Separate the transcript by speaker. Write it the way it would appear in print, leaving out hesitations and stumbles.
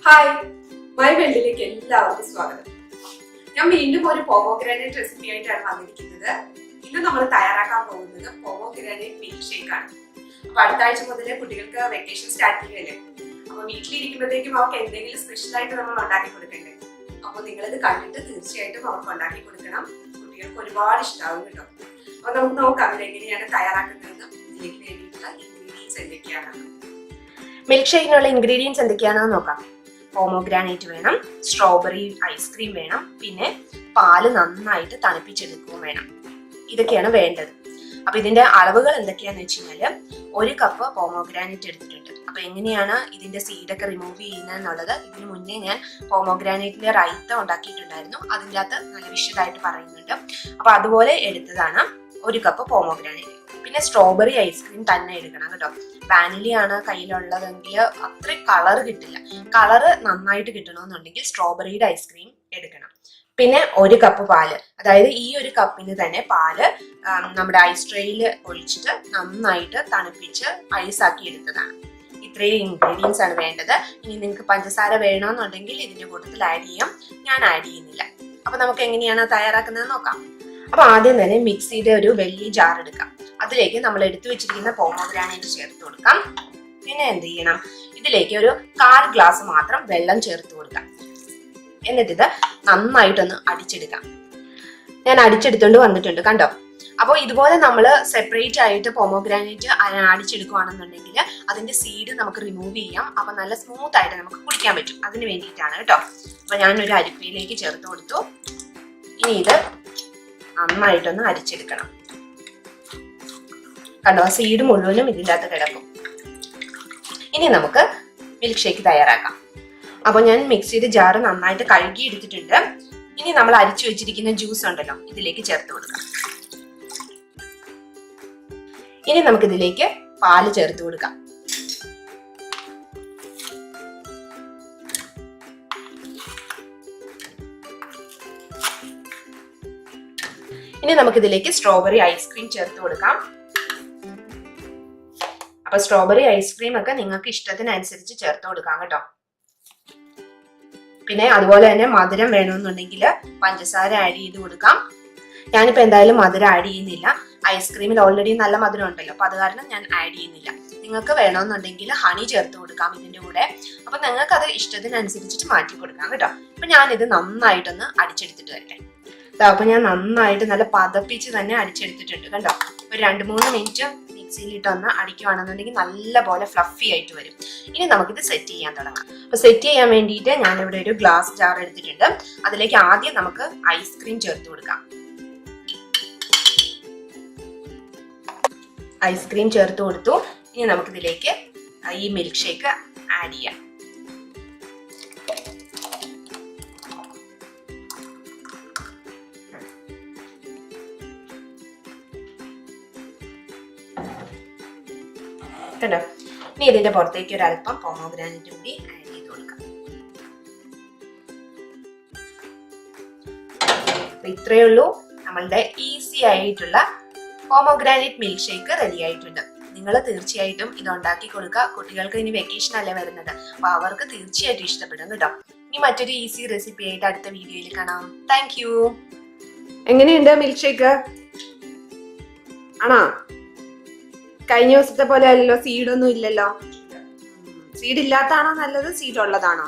Speaker 1: Hi, my വേൾഡിലേക്ക് എല്ലാവർക്കും സ്വാഗതം. ഞാൻ വീണ്ടും ഒരു പോമോഗ്രാനേറ്റ് റെസിപ്പി ആയിട്ടാണ് വന്നിരിക്കുന്നത്. ഇന്ന് നമ്മൾ തയ്യാറാക്കാൻ പോകുന്നത് പോമോഗ്രാനേറ്റ് മിൽക്ക് ഷേക്ക് ആണ്. അപ്പൊ അടുത്ത ആഴ്ച മുതലേ കുട്ടികൾക്ക് വെക്കേഷൻ സ്റ്റാർട്ട് ചെയ്യുകയല്ലേ. അപ്പൊ വീട്ടിലിരിക്കുമ്പോഴത്തേക്കും അവർക്ക് എന്തെങ്കിലും സ്പെഷ്യൽ ആയിട്ട് നമ്മൾ ഉണ്ടാക്കി കൊടുക്കണ്ടേ. അപ്പൊ നിങ്ങളിത് കണ്ടിട്ട് തീർച്ചയായിട്ടും അവർക്ക് ഉണ്ടാക്കി കൊടുക്കണം. കുട്ടികൾക്ക് ഒരുപാട് ഇഷ്ടമാവും കേട്ടോ. അപ്പൊ നമുക്ക് നോക്കാം ഇതെങ്ങനെയാണ് തയ്യാറാക്കുന്നതെന്ന്. ഇതിലേക്ക് വേണ്ടിയിട്ടുള്ള ഇൻഗ്രീഡിയൻസ് എന്തൊക്കെയാണ്,
Speaker 2: മിൽക്ക് ഷേക്കിനുള്ള ഇൻഗ്രീഡിയൻസ് എന്തൊക്കെയാണെന്ന് നോക്കാം. പോമോഗ്രാനേറ്റ് വേണം, സ്ട്രോബെറി ഐസ്ക്രീം വേണം, പിന്നെ പാല് നന്നായിട്ട് തണുപ്പിച്ചെടുക്കുകയും വേണം. ഇതൊക്കെയാണ് വേണ്ടത്. അപ്പൊ ഇതിന്റെ അളവുകൾ എന്തൊക്കെയാന്ന് വെച്ച് കഴിഞ്ഞാല് 1 കപ്പ് പോമോഗ്രാനേറ്റ് എടുത്തിട്ടുണ്ട്. അപ്പൊ എങ്ങനെയാണ് ഇതിന്റെ സീഡൊക്കെ റിമൂവ് ചെയ്യുന്നത് എന്നുള്ളത് ഇതിനു മുന്നേ ഞാൻ പോമോഗ്രാനേറ്റിന്റെ റൈത്ത ഉണ്ടാക്കിയിട്ടുണ്ടായിരുന്നു. അതിൻ്റെ അകത്ത് നല്ല വിശദമായിട്ട് പറയുന്നുണ്ട്. അപ്പൊ അതുപോലെ എടുത്തതാണ് 1 കപ്പ് പോമോഗ്രാനേറ്റ്. പിന്നെ സ്ട്രോബെറി ഐസ്ക്രീം തന്നെ എടുക്കണം കേട്ടോ. വാനിലയാണ് കയ്യിലുള്ളതെങ്കിൽ അത്ര കളർ കിട്ടില്ല. കളറ് നന്നായിട്ട് കിട്ടണമെന്നുണ്ടെങ്കിൽ സ്ട്രോബെറിയുടെ ഐസ്ക്രീം എടുക്കണം. പിന്നെ 1 കപ്പ് പാല്, അതായത് ഈ 1 കപ്പിന് തന്നെ പാല് നമ്മുടെ ഐസ് ട്രേയിൽ ഒഴിച്ചിട്ട് നന്നായിട്ട് തണുപ്പിച്ച് ഐസാക്കി എടുത്തതാണ്. ഇത്രയും ഇൻഗ്രീഡിയൻസ് ആണ് വേണ്ടത്. ഇനി നിങ്ങൾക്ക് പഞ്ചസാര വേണമെന്നുണ്ടെങ്കിൽ ഇതിന്റെ കൂട്ടത്തിൽ ആഡ് ചെയ്യാം. ഞാൻ ആഡ് ചെയ്യുന്നില്ല. അപ്പൊ നമുക്ക് എങ്ങനെയാണ് തയ്യാറാക്കുന്നത് നോക്കാം. അപ്പൊ ആദ്യം തന്നെ മിക്സിയുടെ ഒരു വലിയ ജാർ എടുക്കാം. അതിലേക്ക് നമ്മൾ എടുത്തു വെച്ചിരിക്കുന്ന പോമോഗ്രാനേറ്റ് ചേർത്ത് കൊടുക്കാം. പിന്നെ എന്ത് ചെയ്യണം, ഇതിലേക്ക് ഒരു 1/4 ഗ്ലാസ് മാത്രം വെള്ളം ചേർത്ത് കൊടുക്കാം. എന്നിട്ടിത് നന്നായിട്ടൊന്ന് അടിച്ചെടുക്കാം. ഞാൻ അടിച്ചെടുത്തോണ്ട് വന്നിട്ടുണ്ട്, കണ്ടോ. അപ്പോൾ ഇതുപോലെ നമ്മൾ സെപ്പറേറ്റ് ആയിട്ട് പോമോഗ്രാനേറ്റ് അടിച്ചെടുക്കുകയാണെന്നുണ്ടെങ്കിൽ അതിന്റെ സീഡ് നമുക്ക് റിമൂവ് ചെയ്യാം. അപ്പൊ നല്ല സ്മൂത്ത് ആയിട്ട് നമുക്ക് കുടിക്കാൻ പറ്റും. അതിന് വേണ്ടിയിട്ടാണ് കേട്ടോ. അപ്പൊ ഞാനൊരു അരിപ്പയിലേക്ക് ചേർത്ത് കൊടുത്തു. ഇനി ഇത് നന്നായിട്ടൊന്ന് അരിച്ചെടുക്കണം. കണ്ടോ, സീഡ് മുഴുവനും ഇതിൻ്റെ അകത്ത് കിടക്കും. ഇനി നമുക്ക് മിൽക്ക് ഷേക്ക് തയ്യാറാക്കാം. അപ്പോൾ ഞാൻ മിക്സിയുടെ ജാറ് നന്നായിട്ട് കഴുകി എടുത്തിട്ടുണ്ട്. ഇനി നമ്മൾ അരിച്ചു വെച്ചിരിക്കുന്ന ജ്യൂസ് ഉണ്ടല്ലോ, ഇതിലേക്ക് ചേർത്ത് കൊടുക്കാം. ഇനി നമുക്കിതിലേക്ക് പാല് ചേർത്ത് കൊടുക്കാം. ഇനി നമുക്കിതിലേക്ക് സ്ട്രോബെറി ഐസ്ക്രീം ചേർത്ത് കൊടുക്കാം. അപ്പൊ സ്ട്രോബെറി ഐസ്ക്രീം ഒക്കെ നിങ്ങൾക്ക് ഇഷ്ടത്തിനനുസരിച്ച് ചേർത്ത് കൊടുക്കാം കേട്ടോ. പിന്നെ അതുപോലെ തന്നെ മധുരം വേണമെന്നുണ്ടെങ്കിൽ പഞ്ചസാര ആഡ് ചെയ്ത് കൊടുക്കാം. ഞാനിപ്പോ എന്തായാലും മധുരം ആഡ് ചെയ്യുന്നില്ല. ഐസ്ക്രീമിൽ ഓൾറെഡി നല്ല മധുരം ഉണ്ടല്ലോ, അപ്പൊ അത് കാരണം ഞാൻ ആഡ് ചെയ്യുന്നില്ല. നിങ്ങൾക്ക് വേണമെന്നുണ്ടെങ്കിൽ ഹണി ചേർത്ത് കൊടുക്കാം ഇതിന്റെ കൂടെ. അപ്പൊ നിങ്ങൾക്ക് അത് ഇഷ്ടത്തിനനുസരിച്ചിട്ട് മാറ്റി കൊടുക്കാം കേട്ടോ. അപ്പൊ ഞാനിത് നന്നായിട്ടൊന്ന് അടിച്ചെടുത്തിട്ട് വരട്ടെ. അപ്പൊ ഞാൻ നന്നായിട്ട് നല്ല പതപ്പിച്ച് തന്നെ അടിച്ചെടുത്തിട്ടുണ്ട് കണ്ടോ. ഒരു 2-3 മിനിറ്റ് മിക്സിയിലിട്ടൊന്ന് അടിക്കുകയാണെന്നുണ്ടെങ്കിൽ നല്ല പോലെ ഫ്ലഫി ആയിട്ട് വരും. ഇനി നമുക്കിത് സെറ്റ് ചെയ്യാൻ തുടങ്ങാം. അപ്പൊ സെറ്റ് ചെയ്യാൻ വേണ്ടിയിട്ട് ഞാനിവിടെ ഒരു ഗ്ലാസ് ജാർ എടുത്തിട്ടുണ്ട്. അതിലേക്ക് ആദ്യം നമുക്ക് ഐസ്ക്രീം ചേർത്ത് കൊടുക്കാം. ഐസ്ക്രീം ചേർത്ത് കൊടുത്തു. ഇനി നമുക്കിതിലേക്ക് ഈ മിൽക്ക് ഷേക്ക് ആഡ് ചെയ്യാം. കണ്ടോ. ഇനി ഇതിന്റെ പുറത്തേക്ക് ഒരു അല്പം പോമോഗ്രാനേറ്റ് കൂടി ആഡ് ചെയ്ത് കൊടുക്കാം. ഇത്രയേ ഉള്ളൂ, നമ്മളുടെ ഈസി ആയിട്ടുള്ള പോമോഗ്രാനേറ്റ് മിൽക്ക് ഷേക്ക് റെഡി ആയിട്ടുണ്ട്. നിങ്ങൾ തീർച്ചയായിട്ടും ഇത് ഉണ്ടാക്കി കൊടുക്കുക. കുട്ടികൾക്ക് ഇനി വെക്കേഷൻ അല്ലേ വരുന്നത്, അപ്പൊ അവർക്ക് തീർച്ചയായിട്ടും ഇഷ്ടപ്പെടും കേട്ടോ. ഇനി മറ്റൊരു ഈസി റെസിപ്പി ആയിട്ട് അടുത്ത വീഡിയോയിൽ കാണാം. Thank you.
Speaker 1: എങ്ങനെയുണ്ട് മിൽക്ക് ഷേക്ക്? ആണോ? കഴിഞ്ഞ ദിവസത്തെ പോലെ അല്ലല്ലോ, സീഡൊന്നും ഇല്ലല്ലോ. സീഡ് ഇല്ലാത്തതാണോ നല്ലത്, സീഡ് ഉള്ളതാണോ?